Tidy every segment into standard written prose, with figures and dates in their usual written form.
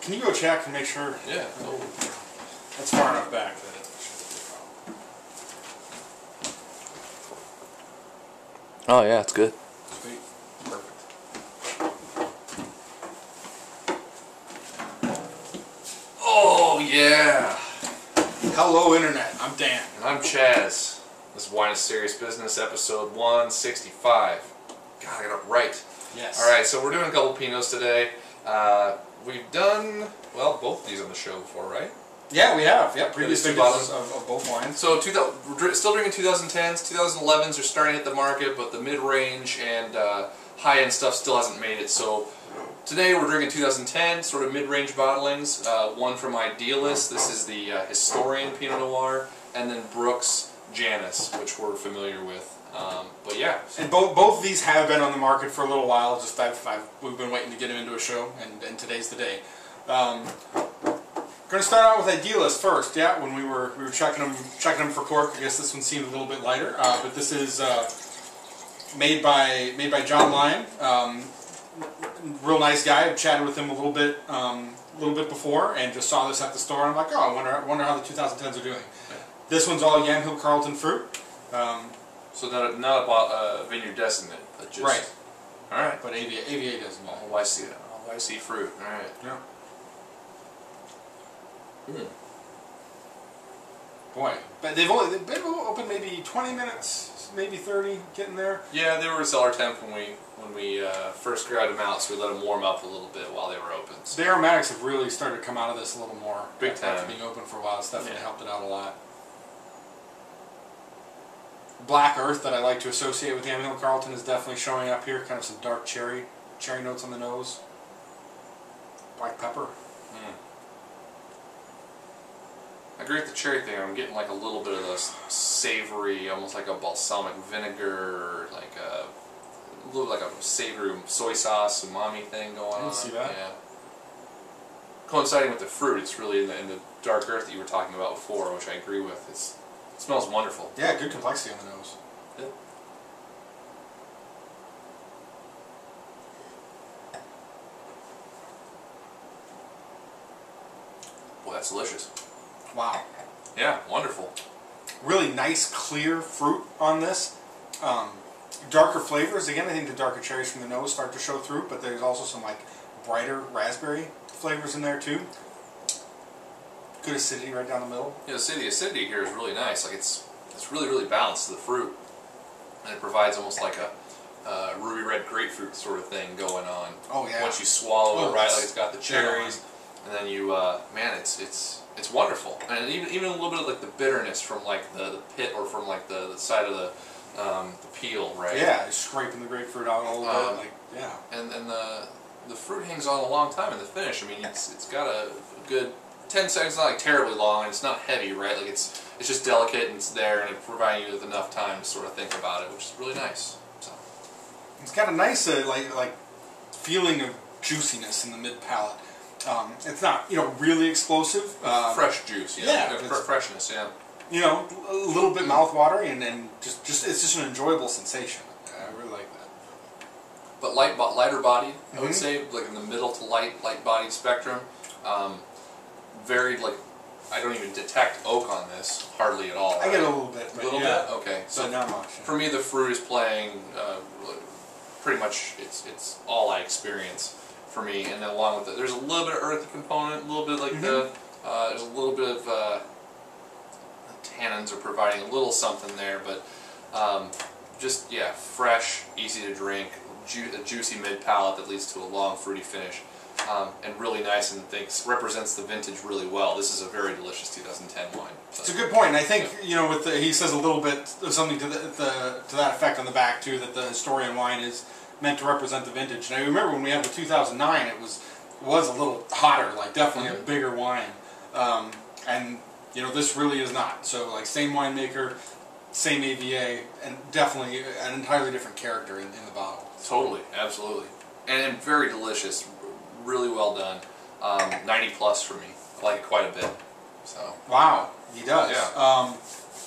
Can you go check and make sure? Yeah. Totally. That's far enough back that it shouldn't be a problem. Oh yeah, it's good. Sweet. Perfect. Oh yeah. Hello, Internet. I'm Dan. And I'm Chaz. This is Wine is Serious Business, episode 165. God, I got it right. Yes. Alright, so we're doing a couple Pinots today. We've done, well, both of these on the show before, right? Yeah, we have. Yeah, previous two vintages bottles. of both wines. So we're still drinking 2010s. 2011s are starting to hit the market, but the mid-range and high-end stuff still hasn't made it. So today we're drinking 2010, sort of mid-range bottlings. One from Idealist. This is the Historian Pinot Noir, and then Brooks Janus, which we're familiar with. But yeah. And both of these have been on the market for a little while. Just we've been waiting to get them into a show, and today's the day. We're going to start out with Idealist first. Yeah, when we were checking them for cork. I guess this one seemed a little bit lighter, but this is made by John Lyon. Real nice guy. I've chatted with him a little bit before, and just saw this at the store. And I'm like, oh, I wonder how the 2010s are doing. This one's all Yamhill Carlton fruit. So not about Vineyard Decimate, but just right. All right, But AVA does them all. Oh, I see that. Oh, I see fruit. All right. Yeah. Mm. Boy, but they've been open maybe 20 minutes, maybe 30, getting there. Yeah, they were cellar temp when we first grabbed them out, so we let them warm up a little bit while they were open. So. The aromatics have really started to come out of this a little more. Big time. After being open for a while, it's definitely helped it out a lot. Black earth that I like to associate with Yamhill Carlton is definitely showing up here. Kind of some dark cherry notes on the nose. Black pepper. Mm. I agree with the cherry thing. I'm getting like a little bit of the savory, almost like a balsamic vinegar, like a little like a savory soy sauce, umami thing going on. I can see that. Yeah. Coinciding with the fruit, it's really in the dark earth that you were talking about before, which I agree with. It smells wonderful. Yeah, good complexity on the nose. Yep. Boy, that's delicious. Wow. Yeah, wonderful. Really nice, clear fruit on this. Darker flavors. Again, I think the darker cherries from the nose start to show through, but there's also some like brighter raspberry flavors in there too. Good acidity right down the middle. Yeah, the acidity here is really nice. Like it's really, really balanced to the fruit, and it provides almost like a ruby red grapefruit sort of thing going on. Oh yeah. Once you swallow it, right? Like it's got the cherries, and then you, man, it's wonderful. And even a little bit of like the bitterness from like the pit or from like the side of the peel, right? Yeah, scraping the grapefruit out a little bit, like yeah. And the fruit hangs on a long time in the finish. I mean, it's got a good 10 seconds, not like terribly long, and it's not heavy, right? Like it's just delicate and it's there, and it's providing you with enough time to sort of think about it, which is really nice. So it's got a nice like feeling of juiciness in the mid palate. It's not really explosive. Fresh juice, yeah, freshness, yeah. A little bit mouth-watering, and just it's just an enjoyable sensation. I really like that. But lighter bodied, I would say, like in the middle to light bodied spectrum. Very like, I don't even detect oak on this hardly at all. Right? I get a little bit. A little bit, okay. So not much. For me, the fruit is playing pretty much. It's all I experience for me, and then along with it, there's a little bit of earthy component, a little bit like there's a little bit of tannins are providing a little something there, but just fresh, easy to drink, a juicy mid palate that leads to a long fruity finish. And really nice, and represents the vintage really well. This is a very delicious 2010 wine. So. It's a good point. And I think he says a little bit of something to that effect on the back too. That the Historian wine is meant to represent the vintage. And I remember when we had the 2009, it was a little hotter, like definitely a bigger wine. And this really is not. So like same winemaker, same AVA, and definitely an entirely different character in the bottle. Totally, absolutely, and very delicious. Really well done. 90 plus for me. I like it quite a bit. So. Wow, he does. Yeah. I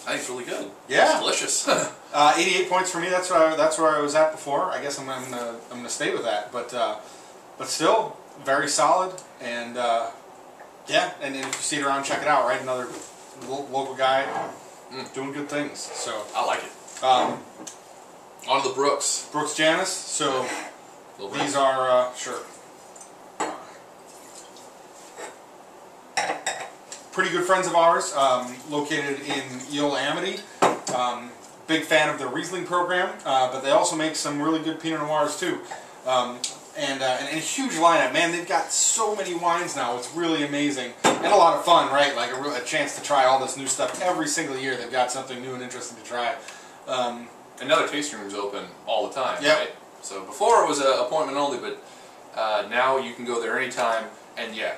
think it's really good. Yeah. It's delicious. 88 points for me. That's where I was at before. I guess I'm gonna stay with that. But still, very solid, and yeah, and if you see it around, check it out, right? Another local guy doing good things. So I like it. On to the Brooks. Brooks Janus. So these are sure. Pretty good friends of ours, located in Eel Amity. Big fan of their Riesling program, but they also make some really good Pinot Noirs too. And a huge lineup, man. They've got so many wines now. It's really amazing and a lot of fun, right? Like a chance to try all this new stuff every single year. They've got something new and interesting to try. Another tasting room's open all the time, yep. right? So before it was an appointment only, but now you can go there anytime. And yeah,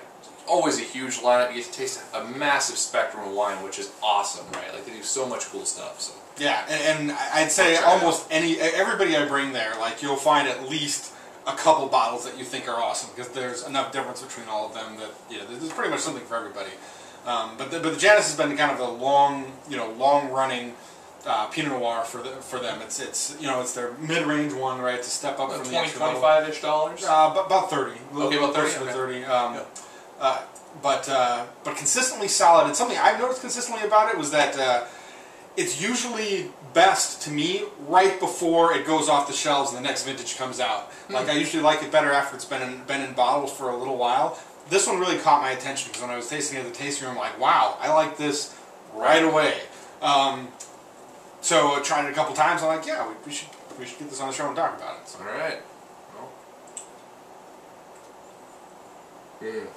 always a huge lineup. You get to taste a massive spectrum of wine, which is awesome, right? Like they do so much cool stuff. So yeah, and I'd say almost everybody I bring there, like you'll find at least a couple bottles that you think are awesome, because there's enough difference between all of them that there's pretty much something for everybody. But the Janus has been kind of a long running Pinot Noir for them. It's their mid-range one, right? It's a step up from the extra $25-ish dollars. About 30. Okay, about 30. Okay. 30. But consistently solid. And something I've noticed consistently about it was that it's usually best to me right before it goes off the shelves and the next vintage comes out. Like I usually like it better after it's been in bottles for a little while. This one really caught my attention because when I was tasting it at the tasting room, I'm like, wow, I like this right away. So I tried it a couple times. I'm like, yeah, we should get this on the show and talk about it. So. All right. Well.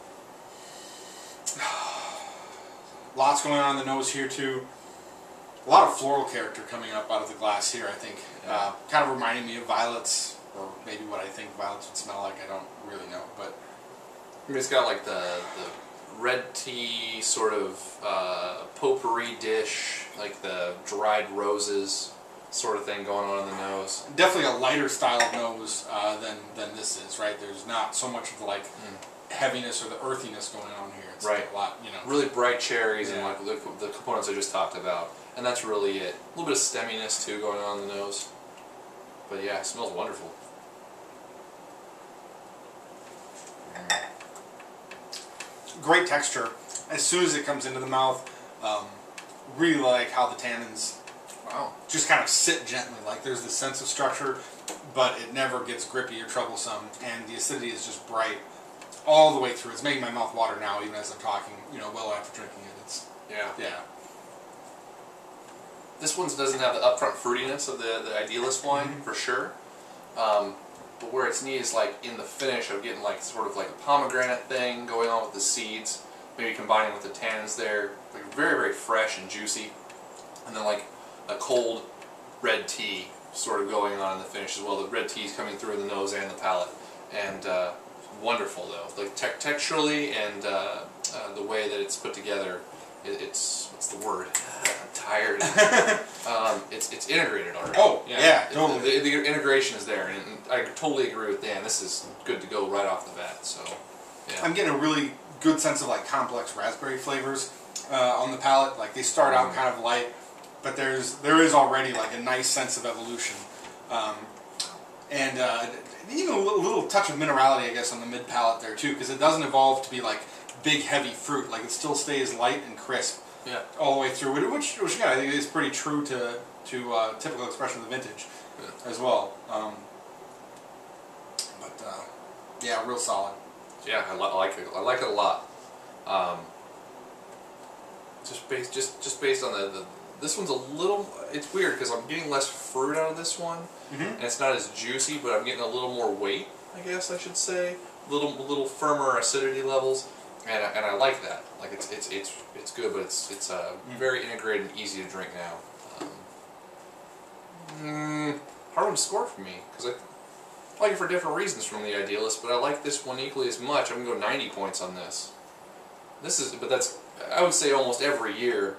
Lots going on in the nose here too. A lot of floral character coming up out of the glass here, I think. Kind of reminding me of violets, or maybe what I think violets would smell like. I don't really know, but I mean, it's got like the red tea sort of potpourri dish, like the dried roses sort of thing going on in the nose. Definitely a lighter style of nose than this is, right? There's not so much of the heaviness or the earthiness going on here. It's right. A lot, really bright cherries and like the components I just talked about. And that's really it. A little bit of stemminess too going on in the nose. But yeah, it smells wonderful. Great texture. As soon as it comes into the mouth, really like how the tannins just kind of sit gently. Like there's this sense of structure, but it never gets grippy or troublesome. And the acidity is just bright all the way through. It's making my mouth water now, even as I'm talking, well after drinking it. It's yeah. This one doesn't have the upfront fruitiness of the Idealist wine, for sure. But where it's neat is like in the finish of getting like sort of like a pomegranate thing going on with the seeds, maybe combining with the tannins there, like very, very fresh and juicy. And then like a cold red tea sort of going on in the finish as well. The red tea is coming through the nose and the palate. And wonderful though, like texturally and the way that it's put together, it's what's the word? I'm tired. It's integrated already. Oh yeah, totally. The integration is there, and I totally agree with Dan. This is good to go right off the bat. So yeah. I'm getting a really good sense of like complex raspberry flavors on the palate. Like they start out kind of light, but there is already like a nice sense of evolution. And even a little touch of minerality, I guess, on the mid palate there too, because it doesn't evolve to be like big heavy fruit. Like it still stays light and crisp all the way through, which again I think is pretty true to typical expression of the vintage as well. Yeah, real solid. Yeah, I like it. I like it a lot. Just based on the this one's a little. It's weird because I'm getting less fruit out of this one, and it's not as juicy, but I'm getting a little more weight. I guess I should say a little firmer acidity levels, and I like that. Like it's good, but it's very integrated and easy to drink now. Hard one to score for me because I like it for different reasons from the Idealist, but I like this one equally as much. I'm gonna go 90 points on this. But that's I would say almost every year.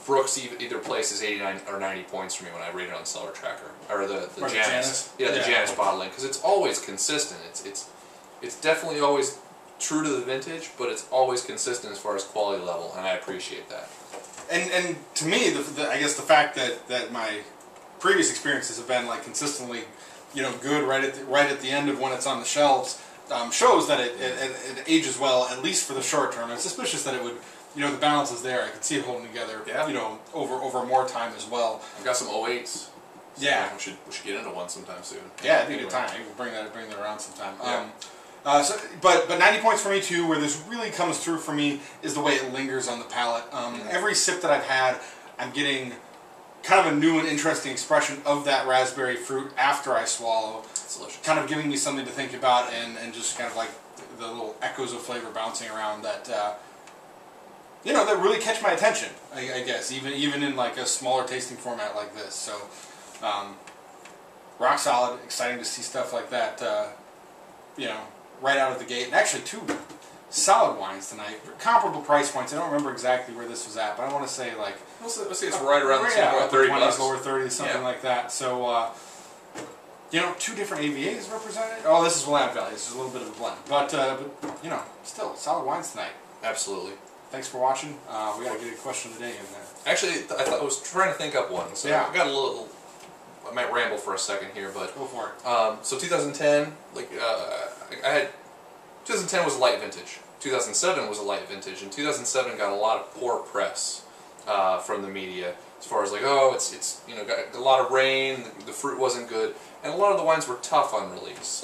Brooks either places 89 or 90 points for me when I rate it on Cellar Tracker or the Janus. Yeah, the Janus bottling, because it's always consistent. It's definitely always true to the vintage, but it's always consistent as far as quality level, and I appreciate that. And to me, I guess the fact that my previous experiences have been like consistently, good right at the end of when it's on the shelves, shows that it ages well, at least for the short term. I'm suspicious that it would, the balance is there. I can see it holding together, over more time as well. I've got some 08s. So yeah. We should get into one sometime soon. Yeah, it'd be a good time. We'll bring that around sometime. Yeah. But 90 points for me too. Where this really comes through for me is the way it lingers on the palate. Every sip that I've had, I'm getting kind of a new and interesting expression of that raspberry fruit after I swallow. It's delicious. Kind of giving me something to think about, and just kind of like the little echoes of flavor bouncing around that. That really catch my attention. I guess even in like a smaller tasting format like this. So. Rock solid, exciting to see stuff like that, right out of the gate. And actually, 2 solid wines tonight, comparable price points. I don't remember exactly where this was at, but I want to say like... Let's say it's right around the 30 bucks. Lower 30s, something like that. So, 2 different AVAs represented. Oh, this is Willamette Valley. This is a little bit of a blend. But still, solid wines tonight. Absolutely. Thanks for watching. We got to get a question of the day in there. Actually, I was trying to think up one. So I got a little... I might ramble for a second here, but go for it. So 2010, 2010 was a light vintage. 2007 was a light vintage, and 2007 got a lot of poor press from the media as far as it's got a lot of rain, the fruit wasn't good, and a lot of the wines were tough on release,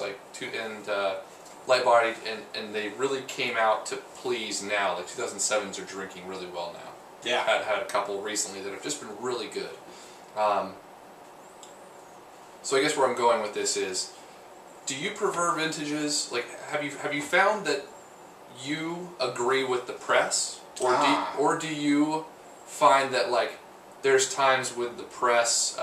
light-bodied, and they really came out to please now. Like 2007s are drinking really well now. Yeah, had a couple recently that have just been really good. So I guess where I'm going with this is, do you prefer vintages? Like, have you found that you agree with the press, or do you find that there's times with the press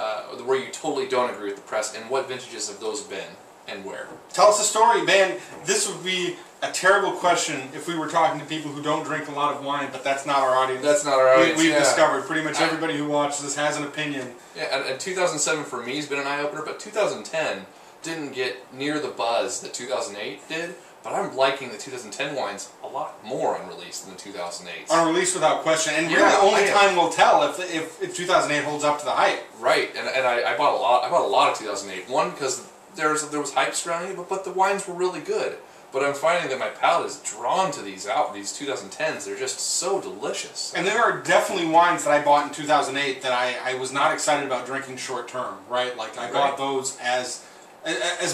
where you totally don't agree with the press, and what vintages have those been, and where? Tell us a story, man. This would be a terrible question if we were talking to people who don't drink a lot of wine, but that's not our audience. That's not our audience. We've discovered pretty much everybody who watches this has an opinion. Yeah, and 2007 for me has been an eye-opener, but 2010 didn't get near the buzz that 2008 did, but I'm liking the 2010 wines a lot more on release than the 2008s. On release without question, and really only time will tell if 2008 holds up to the hype. Right, and I bought a lot. I bought a lot of 2008. One, because there was hype surrounding it, but the wines were really good. But I'm finding that my palate is drawn to these 2010s. They're just so delicious. And there are definitely wines that I bought in 2008 that I was not excited about drinking short term, right? Like I bought those as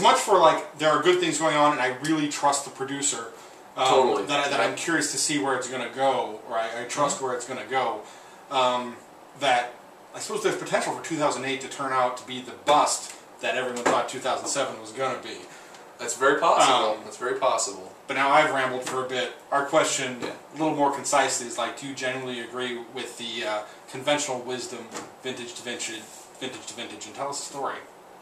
much for there are good things going on, and I really trust the producer. Totally. That I'm curious to see where it's going to go, or I trust where it's going to go. That I suppose there's potential for 2008 to turn out to be the bust that everyone thought 2007 was going to be. That's very possible. That's very possible. But now I've rambled for a bit. Our question, a little more concisely, is do you genuinely agree with the conventional wisdom, vintage to vintage, and tell us a story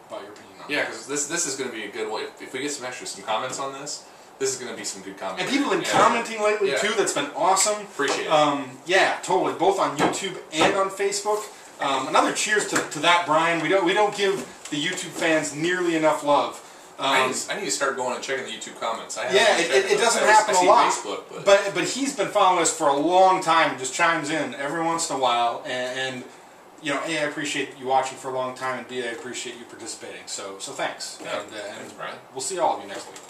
about your opinion on Yeah, because this is going to be a good one. If we get some comments on this is going to be some good comments. And people have been commenting lately too. That's been awesome. Appreciate it. Yeah, totally. Both on YouTube and on Facebook. Another cheers to that, Brian. We don't give the YouTube fans nearly enough love. I need to start going and checking the YouTube comments. It doesn't happen a lot. Facebook, but he's been following us for a long time and just chimes in every once in a while. And A, I appreciate you watching for a long time, and B, I appreciate you participating. So thanks. Yeah, thanks, Brian. We'll see all of you next week.